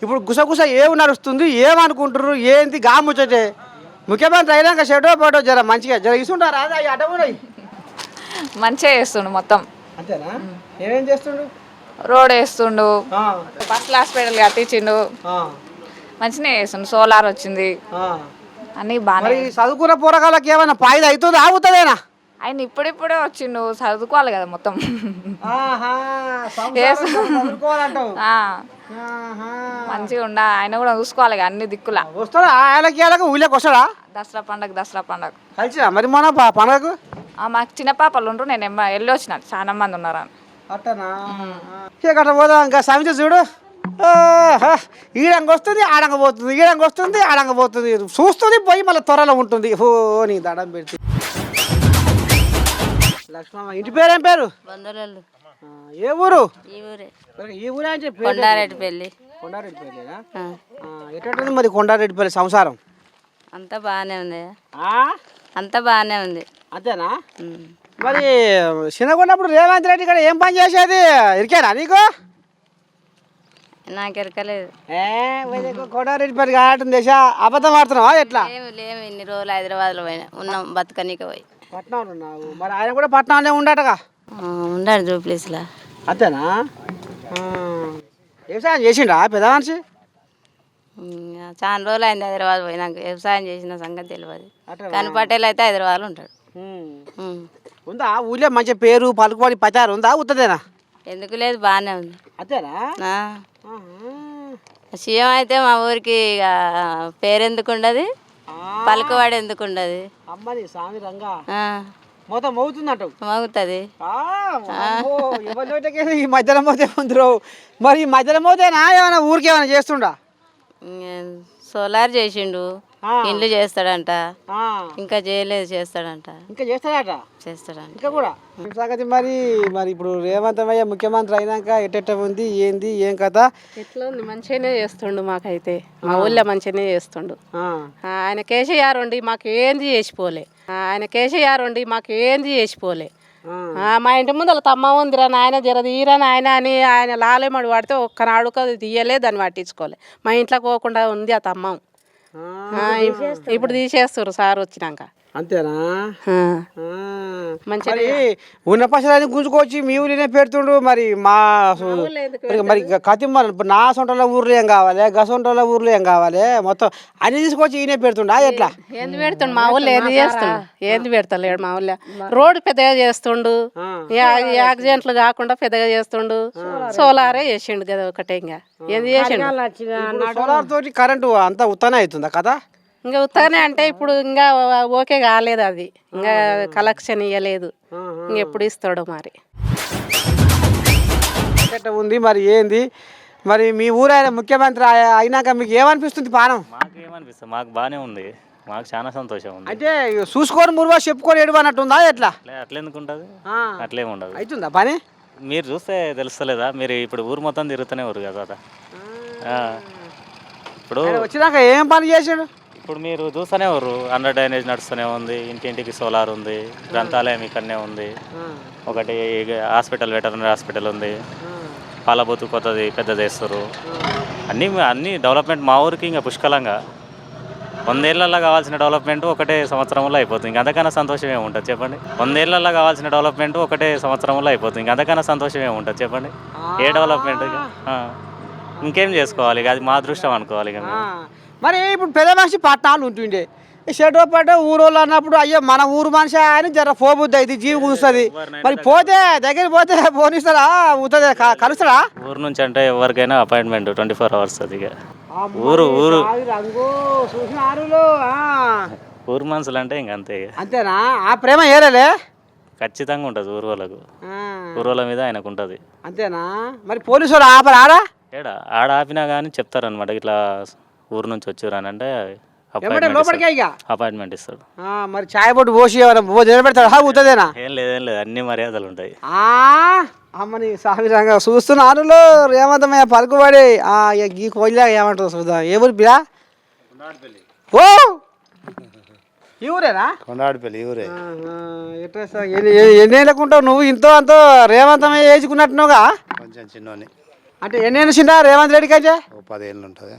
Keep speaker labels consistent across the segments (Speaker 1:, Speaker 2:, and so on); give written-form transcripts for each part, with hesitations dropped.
Speaker 1: ఇప్పుడు గుసగుస ఏమి నడుస్తుంది ఏమనుకుంటారు ఏంది గాముచ్చటే ముఖ్యమంత్రి అయినాక షెడో పడో జర మంచిగా జర ఇస్తుంటారా అది అటమున్నాయి
Speaker 2: మంచిగా చేస్తుండు మొత్తం.
Speaker 1: అంతేనా ఏమేం చేస్తుండు
Speaker 2: రోడ్ వేస్తుండు, ఫస్ట్ హాస్పిటల్ కట్టించిండు, మంచిగా చేస్తుండు. సోలార్ వచ్చింది, అన్నీ బాగా.
Speaker 1: చదువుకున్న పోరగాళ్ళకి ఏమైనా ఫాయిదా అవుతుంది ఆగుతుందేనా?
Speaker 2: ఆయన ఇప్పుడిప్పుడే వచ్చిండు, చదువుకోవాలి కదా మొత్తం. మంచిగా ఉండ ఆయన కూడా చూసుకోవాలి కదా అన్ని దిక్కులా.
Speaker 1: వస్తాడా ఆయనకి ఊళ్ళకి వస్తాడా?
Speaker 2: దసరా పండగ
Speaker 1: కలిసినా మరి మన పండగకు
Speaker 2: మాకు చిన్న పాపలు ఉండ్రు, నేను వెళ్ళి వచ్చిన, చాలా మంది ఉన్నారు.
Speaker 1: అట్టనా గట్ట పోదా ఇంకా సమితి చూడు ఈడంగా వస్తుంది ఆడంగా పోతుంది, ఈడంగా వస్తుంది ఆడంగా పోతుంది, చూస్తుంది పోయి మళ్ళీ త్వరలో ఉంటుంది. ఓ నీ దడం పెడితే లక్ష్మమ్మ ఇంటి పేరు ఏం పేరు?
Speaker 3: బంధువులు.
Speaker 1: ఏ ఊరు?
Speaker 3: ఈ
Speaker 1: ఊరే అని చెప్పి
Speaker 3: కొండారెడ్డిపల్లి.
Speaker 1: కొండారెడ్డిపల్లినా? ఎట్టుంది మరి కొండారెడ్డిపల్లి సంసారం?
Speaker 3: అంతా బాగానే ఉంది, అంతా బాగానే ఉంది.
Speaker 1: అంతేనా? మరి చిన్నగున్నప్పుడు రేవంత్ రెడ్డి ఇక్కడ ఏం పని చేసేది ఇరికేనా నీకు?
Speaker 3: నాకు ఎరకలేదు.
Speaker 1: కొండారెడ్డిపల్లి కావటం దేశ అబద్ధం ఆడుతున్నావా ఎట్లా?
Speaker 3: లేము ఇన్ని రోజులు హైదరాబాద్లో పోయినా ఉన్నాం, బతకనీకి పోయి.
Speaker 1: పట్నంలో ఉన్నావు మరి ఆయన కూడా పట్నంలో ఉండటగా?
Speaker 3: ఉండాడు జూప్లేస్లో.
Speaker 1: అంతేనా? వ్యవసాయం చేసిండా పెద్ద మనిషి?
Speaker 3: చాలా రోజులు అయింది హైదరాబాద్ పోయి, నాకు వ్యవసాయం చేసిన సంగతి తెలియదు. కానీ పటేల్ అయితే హైదరాబాద్లో ఉంటాడు.
Speaker 1: ఉందా ఊళ్ళో మంచి పేరు పలుకుబడి పచారు ఉందా ఉత్తదేనా?
Speaker 3: ఎందుకు లేదు, బాగానే ఉంది.
Speaker 1: అంతేనా?
Speaker 3: సీఎం అయితే మా ఊరికి ఇక పేరెందుకు ఉండదు, పలుకుబడి ఎందుకు ఉండదు.
Speaker 1: అమ్మని స్వామి రంగా మొత్తం మోగుతుందంట.
Speaker 3: మోగుతుంది.
Speaker 1: ఈ మధ్యలో మోతే ముందు మరి ఈ మధ్యలో మోతేనా ఏమైనా ఊరికి ఏమైనా చేస్తుండా?
Speaker 3: సోలార్ చేసిండు, ఇండ్లు చేస్తాడంట, ఇంకా చేయలేదు, చేస్తాడంట.
Speaker 1: ఇంకా చేస్తాడట?
Speaker 3: చేస్తాడంట
Speaker 1: ఇంకా కూడా సంగతి. మరి మరి ఇప్పుడు రేవంత్ అయ్య ముఖ్యమంత్రి అయినాక ఎట్ట ఉంది ఏంది ఏం కథ?
Speaker 4: ఎట్లా ఉంది? మంచిగానే చేస్తుండు, మాకైతే మా ఊళ్ళో మంచిగానే చేస్తుండు. ఆయన కేసీఆర్ ఉండి మాకు ఏంది చేసిపోలే, ఆయన కేసీఆర్ ఉండి మాకు ఏంది చేసిపోలే. మా ఇంటి ముందు తమ్మ ఉందిరా నాయన జర తీరా నాయన అని ఆయన లాలేమడి వాడితే ఒక్కనాడు తీయలే, దాన్ని పట్టించుకోలే. మా ఇంట్లోకి పోకుండా ఉంది ఆ తమ్మం. ఇప్పుడు తీసేస్తారు సార్ వచ్చినాక.
Speaker 1: అంతేనా? మంచి ఉన్న పైసలు గుంజుకొచ్చి మీ ఊరినే పెడుతుండు. మరి మా మరి కతి నా సొంటల ఊర్లో ఏం కావాలి, గసొంటల ఊర్లో ఏం కావాలి, మొత్తం అన్ని తీసుకొచ్చి ఈయనే పెడుతుండా ఎట్లా?
Speaker 4: ఏంది పెడుతుండు మా ఊళ్ళో, ఏంది చేస్తుండు, ఏంది పెడతలేడు మా ఊళ్ళో. రోడ్డు పెద్దగా చేస్తుండు, యాక్సిడెంట్లు కాకుండా పెద్దగా చేస్తుండు. సోలారే చేసిండు కదా ఒకటే, ఇంకా ఏంది చేసిండు?
Speaker 1: సోలార్ తోటి కరెంటు అంతా ఉత్తనే అవుతుందా కదా?
Speaker 4: ఇంకా ఉత్తగానే అంటే ఇప్పుడు ఇంకా ఓకే కాలేదు, అది ఇంకా కలెక్షన్ ఇవ్వలేదు, ఇంకెప్పుడు ఇస్తాడో మరి.
Speaker 1: ఉంది మరి ఏంది మరి మీ ఊరు ఆయన ముఖ్యమంత్రి అయినాక మీకు ఏమనిపిస్తుంది పానం?
Speaker 5: మాకేమనిపిస్తుంది, మాకు బాగానే ఉంది, మాకు చాలా సంతోషం ఉంది.
Speaker 1: అంటే చూసుకొని మురువా చెప్పుకొని ఏడు అన్నట్టుందా ఎట్లా?
Speaker 5: అట్లెందుకుంటుంది, అట్లేముండదు.
Speaker 1: అవుతుందా పని?
Speaker 5: మీరు చూస్తే తెలుస్తలేదా? మీరు ఇప్పుడు ఊరు మొత్తం తిరుగుతూనే ఊరు కదా. ఇప్పుడు
Speaker 1: వచ్చినాక ఏం పని చేసాడు?
Speaker 5: ఇప్పుడు మీరు చూస్తూనే ఊరు, అండర్ డ్రైనేజ్ నడుస్తూనే ఉంది, ఇంటింటికి సోలార్ ఉంది, గ్రంథాలయం ఇక్కడనే ఉంది, ఒకటి హాస్పిటల్ వెటర్నరీ హాస్పిటల్ ఉంది, పాలబోతు కొత్తది పెద్దది వేస్తారు. అన్నీ డెవలప్మెంట్ మా ఊరికి ఇంకా పుష్కలంగా 100 ఏళ్లలో కావాల్సిన డెవలప్మెంట్ ఒకటే సంవత్సరంలో అయిపోతుంది. ఇంకా అంతకన్నా సంతోషం ఏముంటుంది చెప్పండి? 100 ఏళ్లలో కావాల్సిన డెవలప్మెంట్ ఒకటే సంవత్సరంలో అయిపోతుంది. ఇంకా అంతకన్నా సంతోషం ఏముంటుంది చెప్పండి? ఏ డెవలప్మెంట్ ఇంకేం చేసుకోవాలి? అది మా అదృష్టం అనుకోవాలి. ఇక
Speaker 1: మరి ఇప్పుడు పెద్ద మనిషి పట్టణాలు ఉంటుండే, షెడ్రో పట్ట ఊరోళ్ళు అన్నప్పుడు అయ్యో మన ఊరు మనిషి అని జర పోబుద్ది అయితే జీవి కూస్తుంది. మరి పోతే దగ్గరికి పోతే పోనిస్తారా, కలుస్తాడా?
Speaker 5: ఊరు నుంచి అంటే ఎవరికైనా అపాయింట్మెంట్ 24 hours. అది ఊరు ఊరు మనుషులు అంటే ఇంక అంతే.
Speaker 1: అంతేనా? ఆ ప్రేమ ఏరేలే
Speaker 5: ఖచ్చితంగా ఉంటుంది ఊరు వాళ్ళకు, ఊరు వాళ్ళ మీద ఆయనకు ఉంటుంది.
Speaker 1: అంతేనా? మరి పోలీసు వాళ్ళు ఆపరా?
Speaker 5: ఆడ ఆపినా కానీ చెప్తారనమాట, ఇట్లా ఊరు నుంచి వచ్చారు అని అంటే అపాయింట్మెంట్ ఇస్తాడు.
Speaker 1: మరి ఛాయ్ బొట్టు పోసి నిలబెడతాడు ఊతదేనా?
Speaker 5: ఏం లేదు అన్ని మర్యాదలు ఉంటాయి.
Speaker 1: అమ్మని సామిరంగా చూస్తున్నారు ఏమంతమయ్యా పలుకుబడి ఈ కోయిలా ఏమంటారు చూద్దాం. ఏ ఊరు బిరా? ఓ ఈ ఊరేనా?
Speaker 6: కొండారెడ్డిపల్లి ఊరే.
Speaker 1: ఎన్ని ఏళ్ళకుంటావు నువ్వు? ఇంతో అంతో రేవంతమయ్య వేసుకున్నట్టున్నావుగా?
Speaker 6: కొంచెం చిన్నోని.
Speaker 1: అంటే ఎన్ని వచ్చిందా రేవంత్ రెడ్డికి అయితే
Speaker 6: ఓ 10 ఏళ్ళు ఉంటుంది.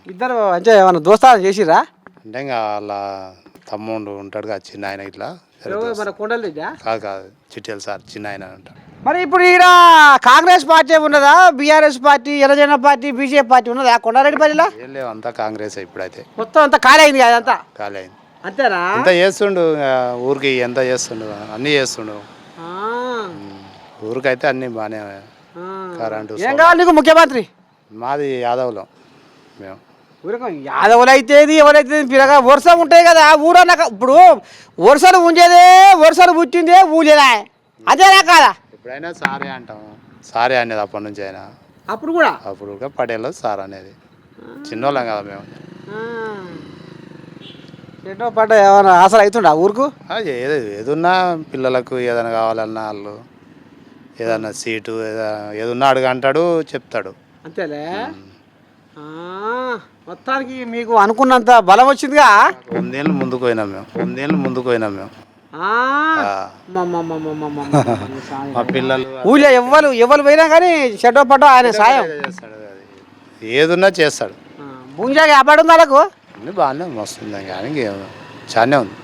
Speaker 1: ఇద్దరు అంటే ఏమన్నా దోస్తాలు చేసిరా
Speaker 6: అంటే ఇంకా వాళ్ళ తమ్ముడు ఉంటాడు కదా చిన్న ఆయన ఇట్లా
Speaker 1: మన కొండలు దిద్దా
Speaker 6: కాదు చిట్టెలు సార్ చిన్న ఆయన ఉంటాడు.
Speaker 1: మరి ఇప్పుడు ఈడ కాంగ్రెస్ పార్టీ ఉన్నదా బీఆర్ఎస్ పార్టీ ఎర్రజెండా పార్టీ బీజేపీ పార్టీ ఉన్నదా కొండారెడ్డిపల్లిలో
Speaker 6: ఏం లేవు అంతా కాంగ్రెస్ ఇప్పుడైతే
Speaker 1: మొత్తం అంతా ఖాళీ అయింది కదా అంతా
Speaker 6: ఖాళీ అయింది.
Speaker 1: అంతేనా
Speaker 6: ఎంత చేస్తుండు ఊరికి ఎంత చేస్తుండు అన్నీ చేస్తుండు.
Speaker 1: ఆ,
Speaker 6: ఊరికైతే అన్నీ బాగానే కరెంటు
Speaker 1: ఏం కావాలి నీకు ముఖ్యమంత్రి
Speaker 6: మాది యాదవ్లో మేము
Speaker 1: యాదవులు అయితే ఎవరైతే పిల్లగా వరుస ఉంటాయి కదా ఊరన్న ఇప్పుడు వరుసలు ఉంచేదే వరుసలు పుట్టిందే ఊలేనా అదేనా కాదా
Speaker 6: ఎప్పుడైనా సారే అంటాము సారే అనేది అప్పటి నుంచి అయినా
Speaker 1: అప్పుడు కూడా
Speaker 6: అప్పుడు పటేల్లో సార్ అనేది చిన్నోళ్ళం కదా మేము.
Speaker 1: ఎన్నో పడ్డ ఏమైనా ఆసలు అవుతుండ ఊరుకు
Speaker 6: ఏదున్నా పిల్లలకు ఏదైనా కావాలన్నా వాళ్ళు ఏదన్నా సీటు ఏదన్నా అడుగు అంటాడు చెప్తాడు.
Speaker 1: అంతేలే మొత్తానికి మీకు అనుకున్నంత బలం వచ్చిందిగా
Speaker 6: 9 ఏళ్ళు ముందుకు పోయినాం మేము మా పిల్లలు
Speaker 1: ఊళ్ళో ఎవరు పోయినా కానీ చెడ్డో పడ్డో ఆయన సాయం
Speaker 6: చేస్తాడు ఏదున్నా చేస్తాడు.
Speaker 1: భూమిజాగా వ్యాపారం ఉందా వాళ్ళకు
Speaker 6: అన్నీ బాగానే వస్తుంది కానీ చానే ఉంది.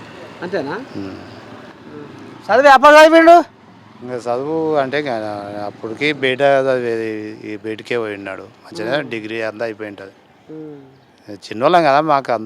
Speaker 1: అంతేనా చదివి వ్యాపారం చదివిండు
Speaker 6: ఇంకా చదువు అంటే అప్పటికి బయట ఈ బయటకే పోయినాడు మంచిగా డిగ్రీ అంతా అయిపోయి ఉంటుంది. చిన్నోళ్ళం కదా మాకు అంత